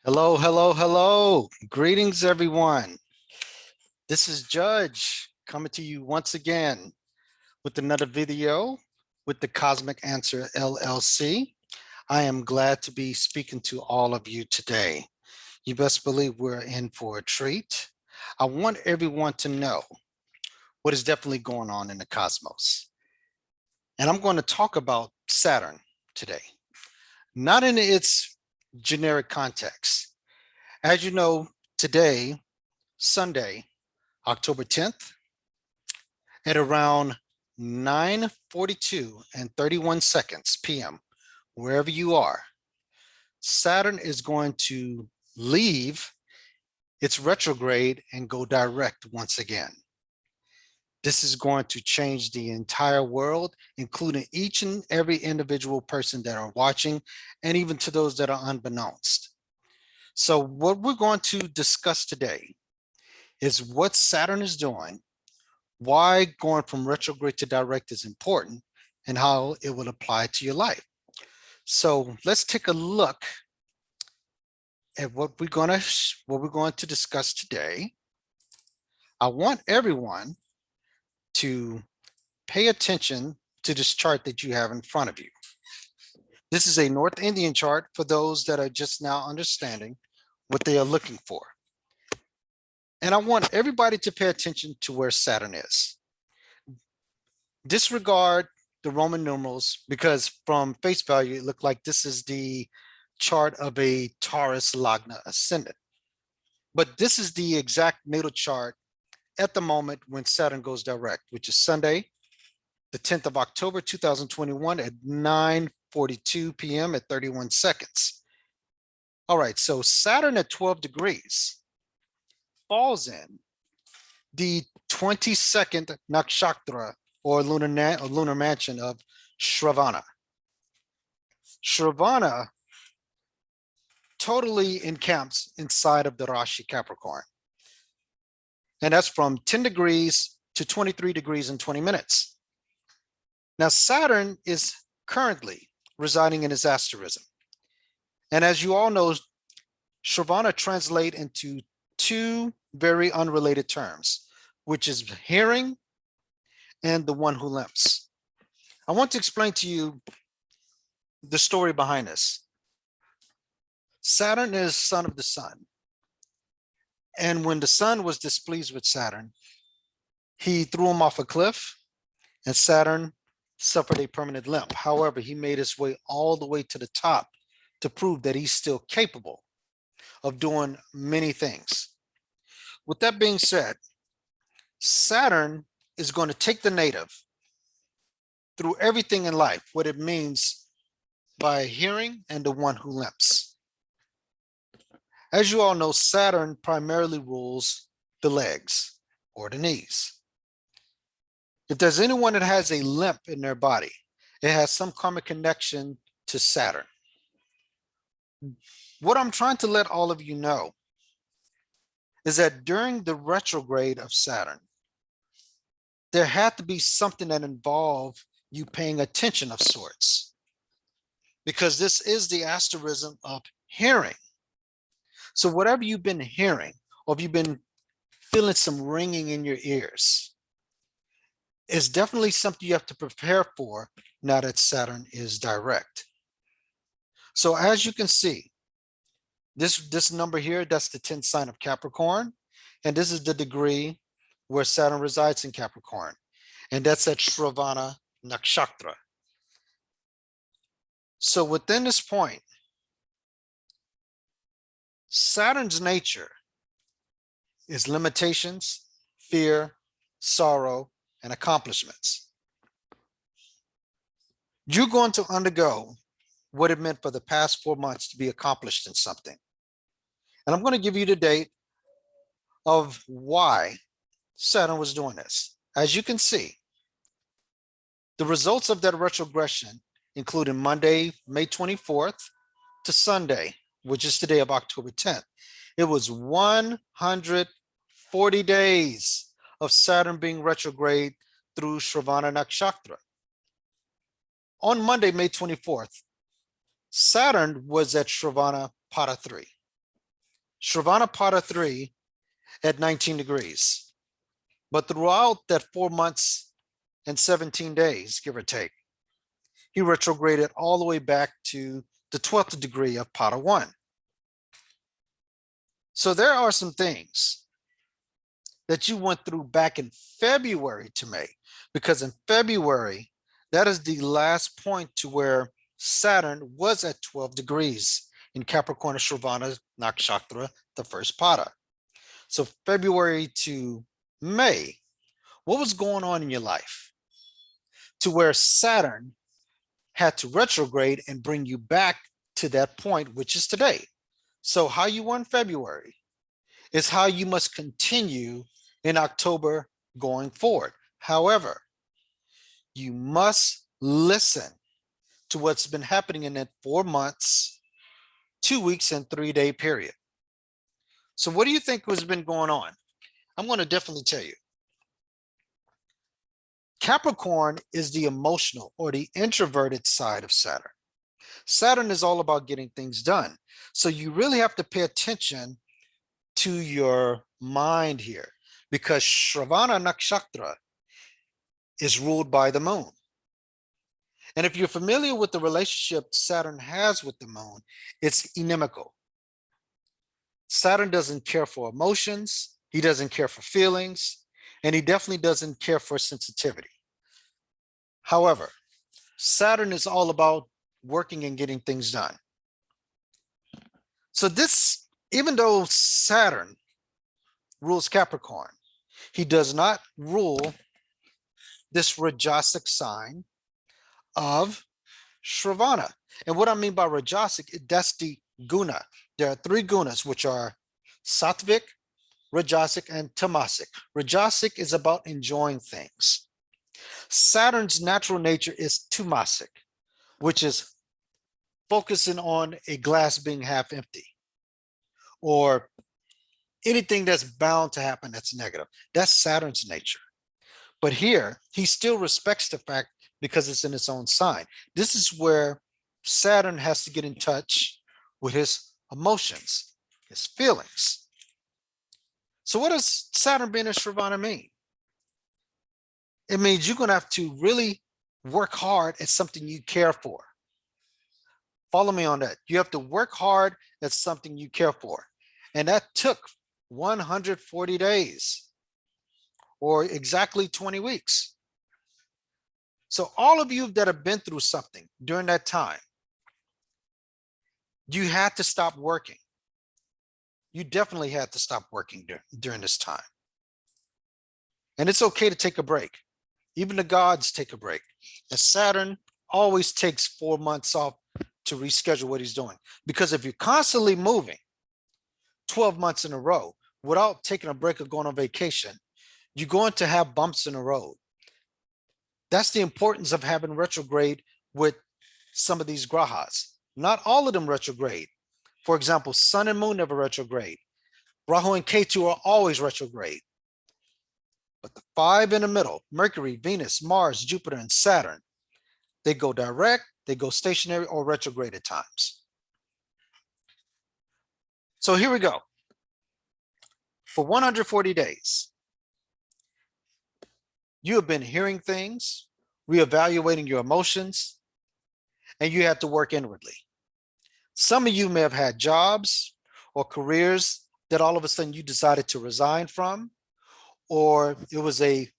Hello, hello, hello. Greetings, everyone. This is Judge coming to you once again with another video with the Cosmic Answer LLC. I am glad to be speaking to all of you today. You best believe we're in for a treat. I want everyone to know what is definitely going on in the cosmos. And I'm going to talk about Saturn today, not in its generic context. As you know, today, Sunday, October 10th, at around 9:42 and 31 seconds p.m., wherever you are, Saturn is going to leave its retrograde and go direct once again. This is going to change the entire world, including each and every individual person that are watching, and even to those that are unbeknownst. So what we're going to discuss today is what Saturn is doing, why going from retrograde to direct is important, and how it will apply to your life. So let's take a look at what we're going to discuss today. I want everyone to pay attention to this chart that you have in front of you. This is a North Indian chart for those that are just now understanding what they are looking for. And I want everybody to pay attention to where Saturn is. Disregard the Roman numerals because from face value, it looked like this is the chart of a Taurus Lagna ascendant. But this is the exact natal chart at the moment when Saturn goes direct, which is Sunday, the 10th of October, 2021 at 9:42 p.m. at 31 seconds. All right, so Saturn at 12 degrees falls in the 22nd Nakshatra or lunar mansion of Sravana. Sravana totally encamps inside of the Rashi Capricorn. And that's from 10 degrees to 23 degrees in 20 minutes. Now, Saturn is currently residing in his asterism. And as you all know, Sravana translate into two very unrelated terms, which is hearing and the one who limps. I want to explain to you the story behind this. Saturn is son of the sun. And when the sun was displeased with Saturn, he threw him off a cliff and Saturn suffered a permanent limp. However, he made his way all the way to the top to prove that he's still capable of doing many things. With that being said, Saturn is going to take the native through everything in life, what it means by hearing and the one who limps. As you all know, Saturn primarily rules the legs or the knees. If there's anyone that has a limp in their body, it has some karmic connection to Saturn. What I'm trying to let all of you know is that during the retrograde of Saturn, there had to be something that involved you paying attention of sorts, because this is the asterism of hearing. So whatever you've been hearing, or if you've been feeling some ringing in your ears, is definitely something you have to prepare for now that Saturn is direct. So as you can see, this number here, that's the 10th sign of Capricorn, and this is the degree where Saturn resides in Capricorn, and that's at Sravana Nakshatra. So within this point, Saturn's nature is limitations, fear, sorrow, and accomplishments. You're going to undergo what it meant for the past 4 months to be accomplished in something. And I'm going to give you the date of why Saturn was doing this. As you can see, the results of that retrogression including Monday, May 24th to Sunday, which is today of October 10th. It was 140 days of Saturn being retrograde through Sravana Nakshatra. On Monday, May 24th, Saturn was at Sravana Pada 3. Sravana Pada 3 at 19 degrees. But throughout that 4 months and 17 days, give or take, he retrograded all the way back to the 12th degree of Pada 1. So there are some things that you went through back in February to May, because in February, that is the last point to where Saturn was at 12 degrees in Capricorn Sravana Nakshatra, the first pada. So February to May, what was going on in your life to where Saturn had to retrograde and bring you back to that point, which is today? So how you won February is how you must continue in October going forward. However, you must listen to what's been happening in that 4 months, 2 weeks, and 3-day period. So what do you think has been going on? I'm going to definitely tell you. Capricorn is the emotional or the introverted side of Saturn. Saturn is all about getting things done. So you really have to pay attention to your mind here, because Sravana Nakshatra is ruled by the moon. And if you're familiar with the relationship Saturn has with the moon, it's inimical. Saturn doesn't care for emotions, he doesn't care for feelings, and he definitely doesn't care for sensitivity. However, Saturn is all about working and getting things done. So this, even though Saturn rules Capricorn, he does not rule this Rajasic sign of Sravana. And what I mean by Rajasic, that's the guna. There are 3 gunas, which are Sattvic, Rajasic, and Tamasic. Rajasic is about enjoying things. Saturn's natural nature is Tamasic, which is focusing on a glass being half empty, or anything that's bound to happen that's negative. That's Saturn's nature. But here, he still respects the fact because it's in its own sign. This is where Saturn has to get in touch with his emotions, his feelings. So what does Saturn being in Sravana mean? It means you're going to have to really work hard at something you care for. Follow me on that. You have to work hard at something you care for. And that took 140 days or exactly 20 weeks. So all of you that have been through something during that time, you had to stop working. You definitely had to stop working during this time. And it's okay to take a break. Even the gods take a break. And Saturn always takes 4 months off to reschedule what he's doing. Because if you're constantly moving 12 months in a row without taking a break or going on vacation, you're going to have bumps in the road. That's the importance of having retrograde with some of these grahas. Not all of them retrograde. For example, Sun and Moon never retrograde. Rahu and Ketu are always retrograde. But the 5 in the middle, Mercury, Venus, Mars, Jupiter, and Saturn, they go direct, they go stationary, or retrograde at times. So here we go. For 140 days, you have been hearing things, reevaluating your emotions, and you have to work inwardly. Some of you may have had jobs or careers that all of a sudden you decided to resign from, or it was a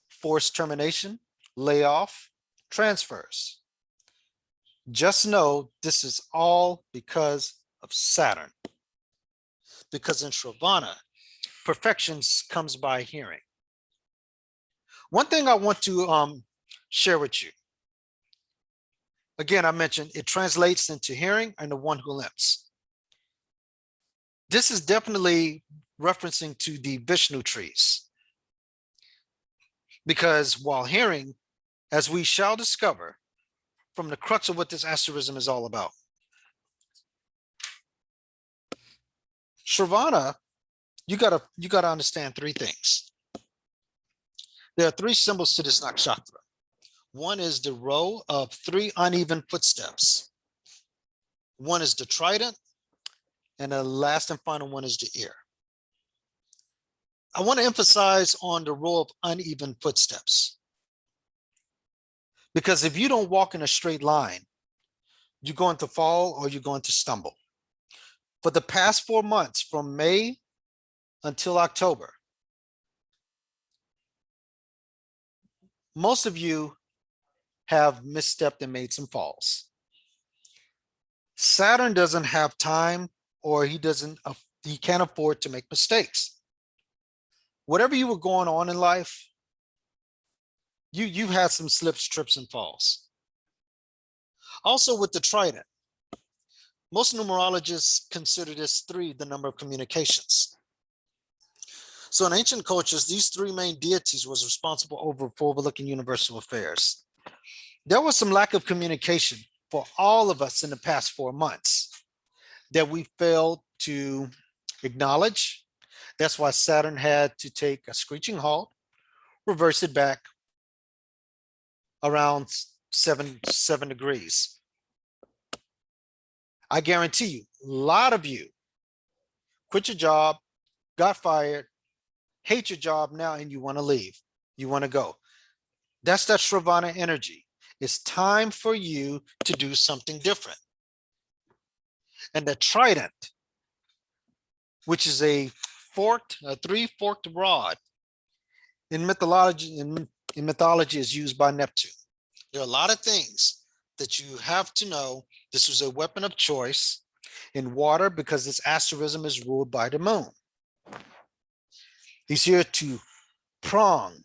forced termination, layoff, transfers. Just know this is all because of Saturn. Because in Sravana, perfection comes by hearing. One thing I want to share with you. Again, I mentioned it translates into hearing and the one who limps. This is definitely referencing to the Vishnu trees. Because while hearing, as we shall discover from the crux of what this asterism is all about, Sravana, you gotta understand 3 things. There are 3 symbols to this nakshatra. One is the row of 3 uneven footsteps. One is the trident, and the last and final one is the ear. I want to emphasize on the role of uneven footsteps. Because if you don't walk in a straight line, you're going to fall or you're going to stumble. For the past 4 months, from May until October, most of you have misstepped and made some falls. Saturn doesn't have time, or he can't afford to make mistakes. Whatever you were going on in life, you've had some slips, trips, and falls. Also with the trident, most numerologists consider this 3 the number of communications. So in ancient cultures, these 3 main deities was responsible for overlooking universal affairs. There was some lack of communication for all of us in the past 4 months that we failed to acknowledge. That's why Saturn had to take a screeching halt, reverse it back around 7 degrees. I guarantee you, a lot of you quit your job, got fired, hate your job now, and you want to leave. You want to go. That's that Sravana energy. It's time for you to do something different. And the trident, which is a 3-forked rod, in mythology is used by Neptune. There are a lot of things that you have to know. This was a weapon of choice in water because its asterism is ruled by the moon. He's here to prong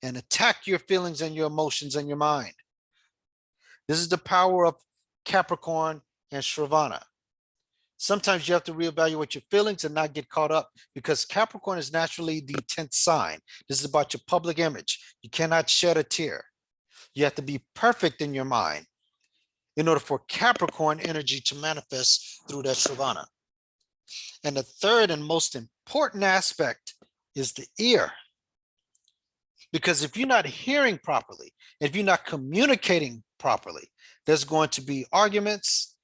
and attack your feelings and your emotions and your mind. This is the power of Capricorn and Sravana. Sometimes you have to reevaluate your feelings and not get caught up, because Capricorn is naturally the 10th sign. This is about your public image. You cannot shed a tear. You have to be perfect in your mind in order for Capricorn energy to manifest through that Sravana. And the third and most important aspect is the ear. Because if you're not hearing properly, if you're not communicating properly, there's going to be arguments,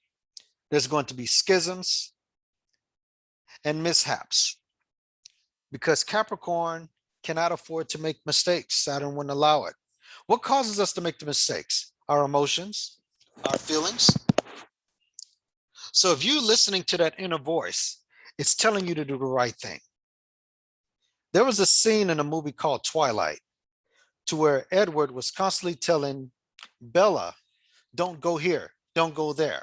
there's going to be schisms and mishaps. Because Capricorn cannot afford to make mistakes. Saturn wouldn't allow it. What causes us to make the mistakes? Our emotions, our feelings. So if you're listening to that inner voice, it's telling you to do the right thing. There was a scene in a movie called Twilight to where Edward was constantly telling Bella, don't go here, don't go there,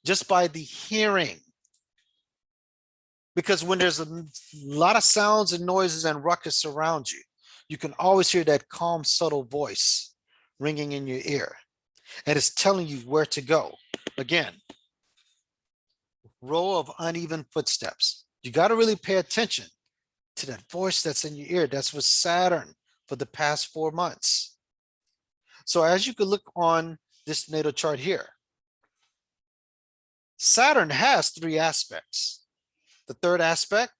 just by the hearing. Because when there's a lot of sounds and noises and ruckus around you, you can always hear that calm, subtle voice ringing in your ear. And it's telling you where to go. Again, row of uneven footsteps. You got to really pay attention to that voice that's in your ear. That's with Saturn for the past 4 months. So as you can look on this natal chart here, Saturn has 3 aspects. The 3rd aspect,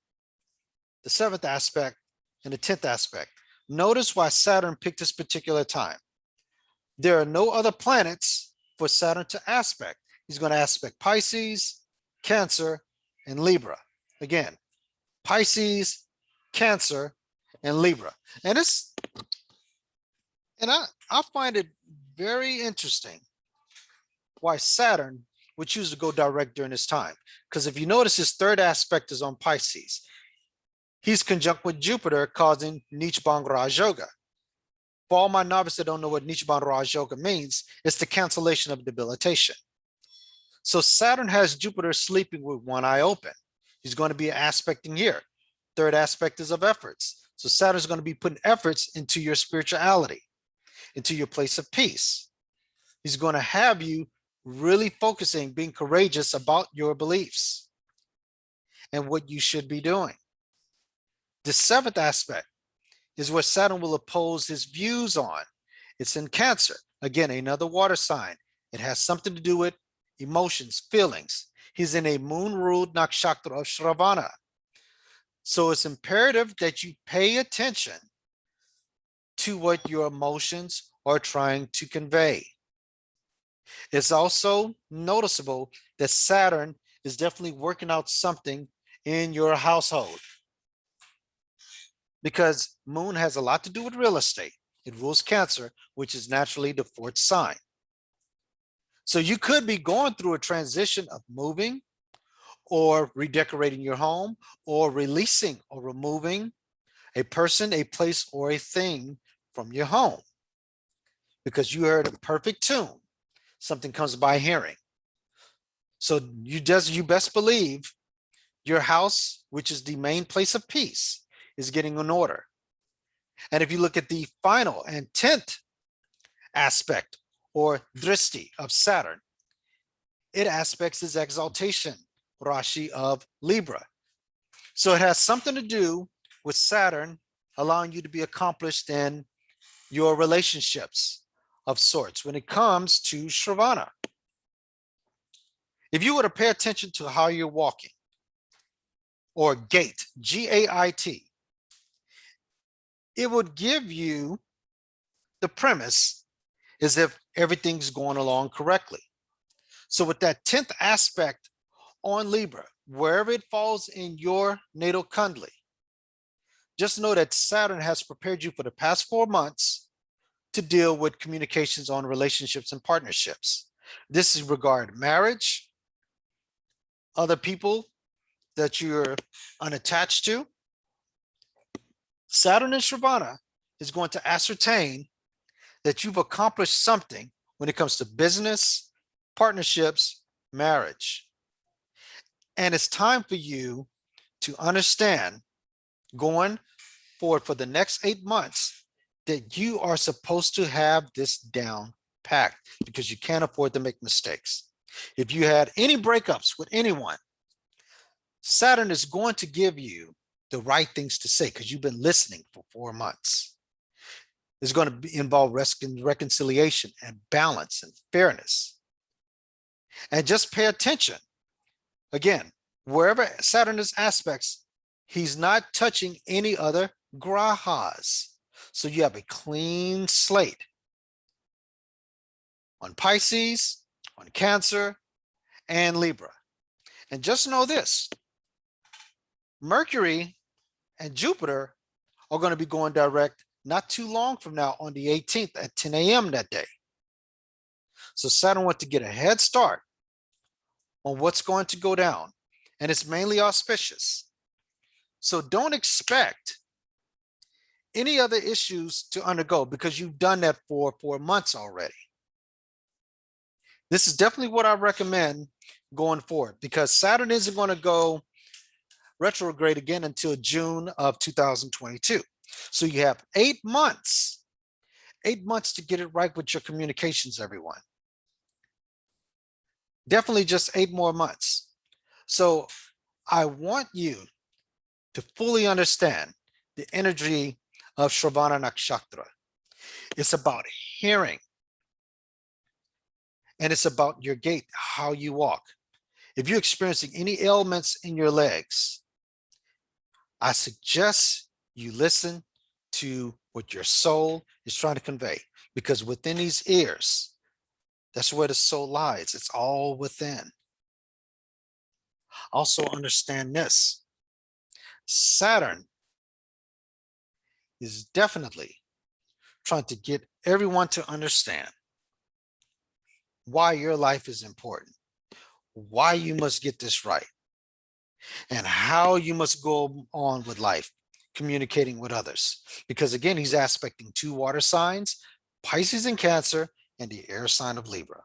the 7th aspect, and the 10th aspect. Notice why Saturn picked this particular time. There are no other planets for Saturn to aspect. He's going to aspect Pisces, Cancer, and Libra. Again, Pisces, Cancer, and Libra. And I find it very interesting why Saturn would choose to go direct during this time. Because if you notice, his 3rd aspect is on Pisces. He's conjunct with Jupiter, causing Nichbang Raj Yoga. For all my novices that don't know what Nichbang Raj Yoga means, it's the cancellation of debilitation. So Saturn has Jupiter sleeping with one eye open. He's going to be aspecting here. 3rd aspect is of efforts. So Saturn's going to be putting efforts into your spirituality, into your place of peace. He's going to have you really focusing, being courageous about your beliefs and what you should be doing. The 7th aspect is where Saturn will oppose his views on. It's in Cancer. Again, another water sign. It has something to do with emotions, feelings. He's in a moon-ruled Nakshatra of Sravana. So it's imperative that you pay attention to what your emotions are trying to convey. It's also noticeable that Saturn is definitely working out something in your household because Moon has a lot to do with real estate. It rules Cancer, which is naturally the fourth sign. So you could be going through a transition of moving or redecorating your home or releasing or removing a person, a place, or a thing from your home because you heard a perfect tune. Something comes by hearing. So you best believe your house, which is the main place of peace, is getting in order. And if you look at the final and 10th aspect or drishti of Saturn, it aspects his exaltation, Rashi of Libra. So it has something to do with Saturn allowing you to be accomplished in your relationships of sorts when it comes to Sravana. If you were to pay attention to how you're walking, or gait, G-A-I-T, it would give you the premise as if everything's going along correctly. So with that 10th aspect on Libra, wherever it falls in your natal kundli, just know that Saturn has prepared you for the past 4 months to deal with communications on relationships and partnerships. This is regard marriage, other people that you're unattached to. Saturn in Sravana is going to ascertain that you've accomplished something when it comes to business, partnerships, marriage. And it's time for you to understand going forward for the next 8 months that you are supposed to have this down packed because you can't afford to make mistakes. If you had any breakups with anyone, Saturn is going to give you the right things to say because you've been listening for 4 months. It's going to involve reconciliation and balance and fairness. And just pay attention. Again, wherever Saturn is aspects, he's not touching any other grahas. So you have a clean slate on Pisces, on Cancer, and Libra. And just know this, Mercury and Jupiter are going to be going direct not too long from now on the 18th at 10 a.m. that day. So Saturn wants to get a head start on what's going to go down, and it's mainly auspicious. So don't expect any other issues to undergo because you've done that for 4 months already. This is definitely what I recommend going forward because Saturn isn't going to go retrograde again until June of 2022. So you have 8 months, 8 months to get it right with your communications, everyone. Definitely just 8 more months. So I want you to fully understand the energy of Sravana Nakshatra. It's about hearing. And it's about your gait, how you walk. If you're experiencing any ailments in your legs, I suggest you listen to what your soul is trying to convey, because within these ears, that's where the soul lies. It's all within. Also understand this. Saturn is definitely trying to get everyone to understand why your life is important, why you must get this right, and how you must go on with life, communicating with others. Because again, he's aspecting 2 water signs, Pisces and Cancer, and the air sign of Libra.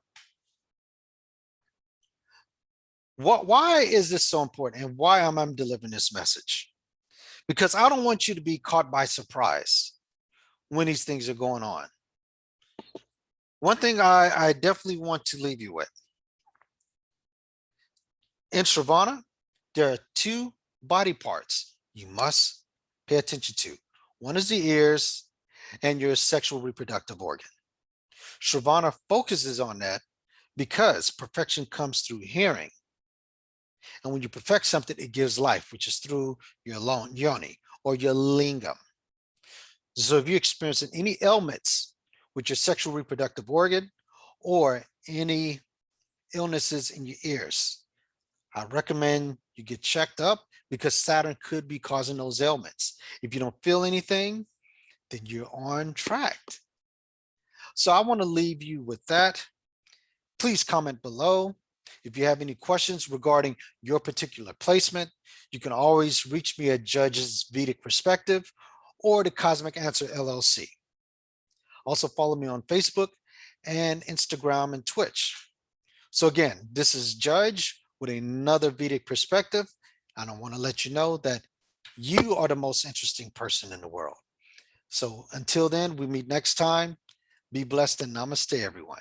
Why is this so important and why am I delivering this message? Because I don't want you to be caught by surprise when these things are going on. One thing I definitely want to leave you with. In Sravana, there are 2 body parts you must pay attention to. One is the ears and your sexual reproductive organ. Sravana focuses on that because perfection comes through hearing. And when you perfect something, it gives life, which is through your yoni or your lingam. So if you're experiencing any ailments with your sexual reproductive organ or any illnesses in your ears. I recommend you get checked up because Saturn could be causing those ailments. If you don't feel anything, then you're on track. So I want to leave you with that. Please comment below. If you have any questions regarding your particular placement, you can always reach me at Judge's Vedic Perspective or the Cosmic Answer LLC. Also follow me on Facebook and Instagram and Twitch. So again, this is Judge with another Vedic perspective. And I want to let you know that you are the most interesting person in the world. So until then, we meet next time. Be blessed and namaste, everyone.